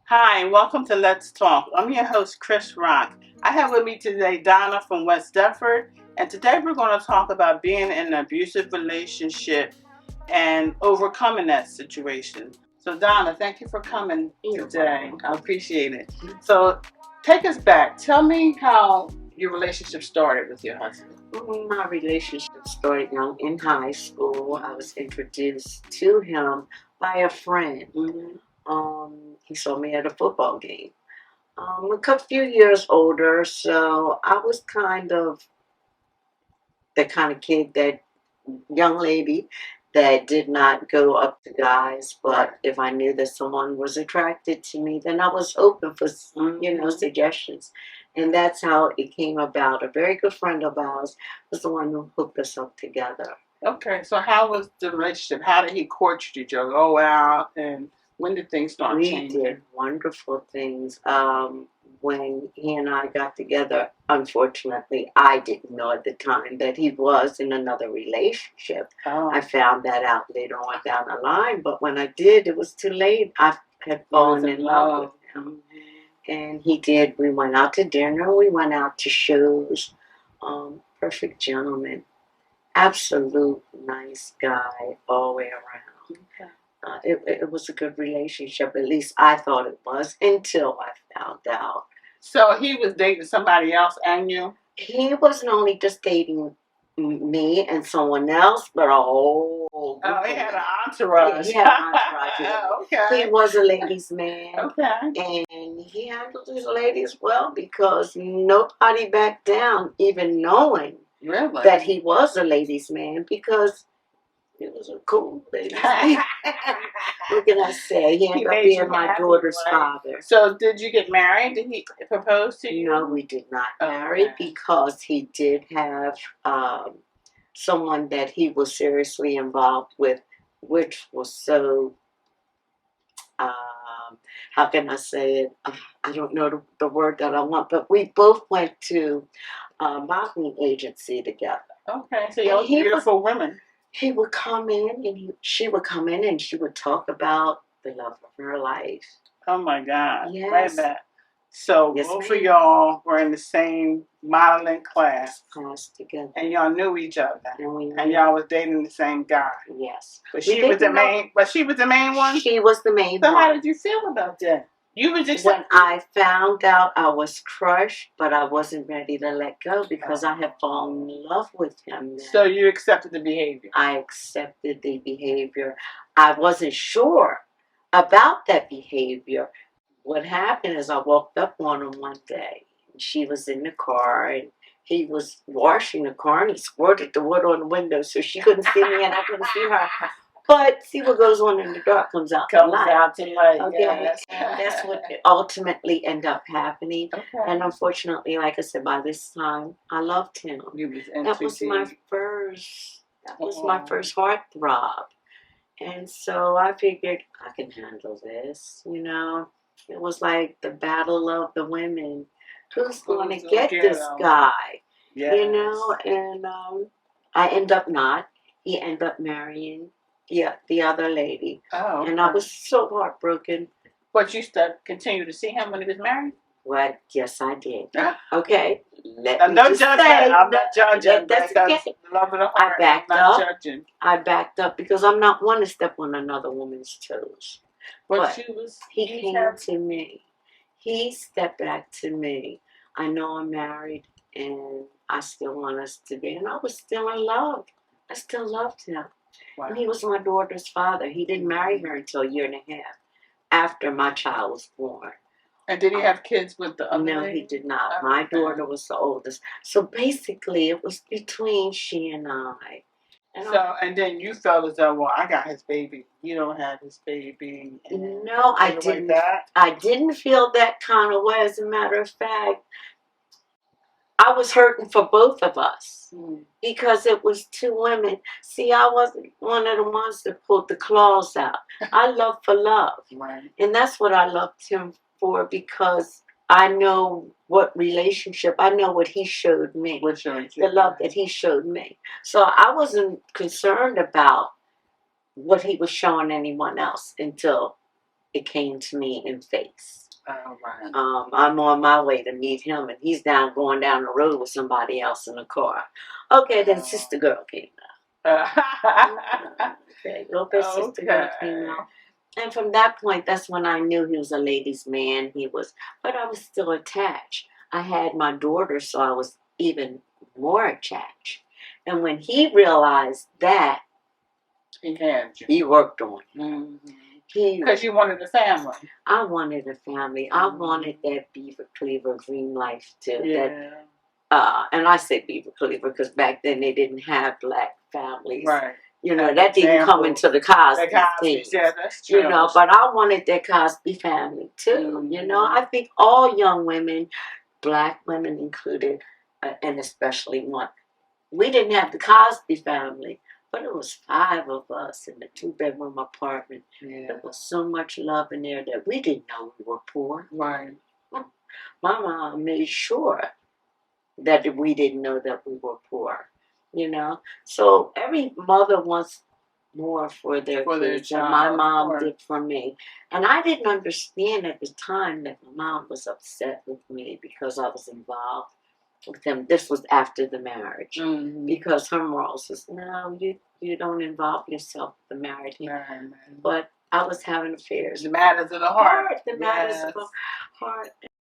Hi, and welcome to Let's Talk. I'm your host, Chris Rock. I have with me today Donna from West Deptford, and today we're going to talk about being in an abusive relationship and overcoming that situation. So, Donna, thank you for coming today. I appreciate it. So, take us back. Tell me how your relationship started with your husband. My relationship started young in high school. I was introduced to him by a friend. He saw me at a football game. A few years older, so I was kind of the kind of kid, that young lady that did not go up to guys, but if I knew that someone was attracted to me, then I was open for suggestions, and that's how it came about. A very good friend of ours was the one who hooked us up together. Okay, so how was the relationship? How did he court you? Did you go out, and when did things start changing? We did wonderful things. When he and I got together, unfortunately, I didn't know at the time that he was in another relationship. Oh. I found that out later on down the line, but when I did, it was too late. I had fallen in love with him. And he did. We went out to dinner, we went out to shows. Perfect gentleman. Absolute nice guy all the way around. Okay. It was a good relationship. At least I thought it was until I found out. So he was dating somebody else and you? He wasn't only just dating me and someone else, but a whole Oh, he had an entourage. He had an entourage. Okay. He was a ladies' man. Okay. And he handled his ladies well because nobody backed down, even knowing Really? that he was a ladies' man, because he was a cool ladies' man. What can I say? He ended up being my daughter's father. So did you get married? Did he propose to you? No, we did not marry because he did have someone that he was seriously involved with, which was so, how can I say it? I don't know the word that I want, but we both went to a modeling agency together. Okay, so y'all beautiful women. He would come in and she would come in and she would talk about the love of her life. Oh my God. Yes. Wait a minute. So yes, both of y'all were in the same modeling class. Together. And y'all knew each other. And y'all was dating the same guy. Yes. But she was the main one? She was the main one. So how did you feel about that? You was just when I found out, I was crushed, but I wasn't ready to let go because I had fallen in love with him. Then. So you accepted the behavior? I accepted the behavior. I wasn't sure about that behavior. What happened is I walked up on him one day. And she was in the car, and he was washing the car, and he squirted the water on the window so she couldn't see me and I couldn't see her. But see, what goes on in the dark comes out to light. Okay, yes. And that's what ultimately ended up happening. Okay. And unfortunately, like I said, by this time, I loved him. That was my first. That was my first heartthrob. And so I figured I can handle this. It was like the battle of the women. Who's going to get this guy? Yes. And I end up not. He ended up marrying the other lady. Oh. Okay. And I was so heartbroken. But you continue to see him when he was married? Well, yes, I did. Okay. Don't judge that. I'm not judging. That's okay. Love of the heart. I backed up because I'm not one to step on another woman's toes. But he came to me. He stepped back to me. I know I'm married and I still want us to be. And I was still in love. I still loved him. Wow. And he was my daughter's father. He didn't marry her until a year and a half after my child was born. And did he have kids with the other No, lady? He did not. Oh, my daughter was the oldest. So basically, it was between she and I. And then you felt as though, well, I got his baby. You don't have his baby. No, I didn't. Like that? I didn't feel that kind of way. As a matter of fact, I was hurting for both of us because it was two women. See, I wasn't one of the ones that pulled the claws out. I love for love. Right. And that's what I loved him for, because I know what relationship, I know what he showed me. The love that he showed me. So I wasn't concerned about what he was showing anyone else until it came to me in face. Oh, right. I'm on my way to meet him, and he's going down the road with somebody else in the car. Okay, then Sister Girl came out. Okay, Sister Girl came out. And from that point, that's when I knew he was a ladies' man. But I was still attached. I had my daughter, so I was even more attached. And when he realized that, he worked on it. Mm-hmm. Because you wanted a family. I wanted a family. I wanted that Beaver Cleaver dream life too. Yeah. And I say Beaver Cleaver because back then they didn't have black families. Right. That didn't come into the Cosby thing. Yeah, that's true. But I wanted that Cosby family too. Mm-hmm. I think all young women, black women included, and especially one, we didn't have the Cosby family, but it was 5 of us in the 2-bedroom apartment. Yeah. There was so much love in there that we didn't know we were poor. Right. My mom made sure that we didn't know that we were poor. So every mother wants more for their kids, and my mom did for me. And I didn't understand at the time that my mom was upset with me because I was involved with him. This was after the marriage, because her morals was, no, you don't involve yourself with the marriage. But I was having affairs. The matters of the heart. The matters of the heart.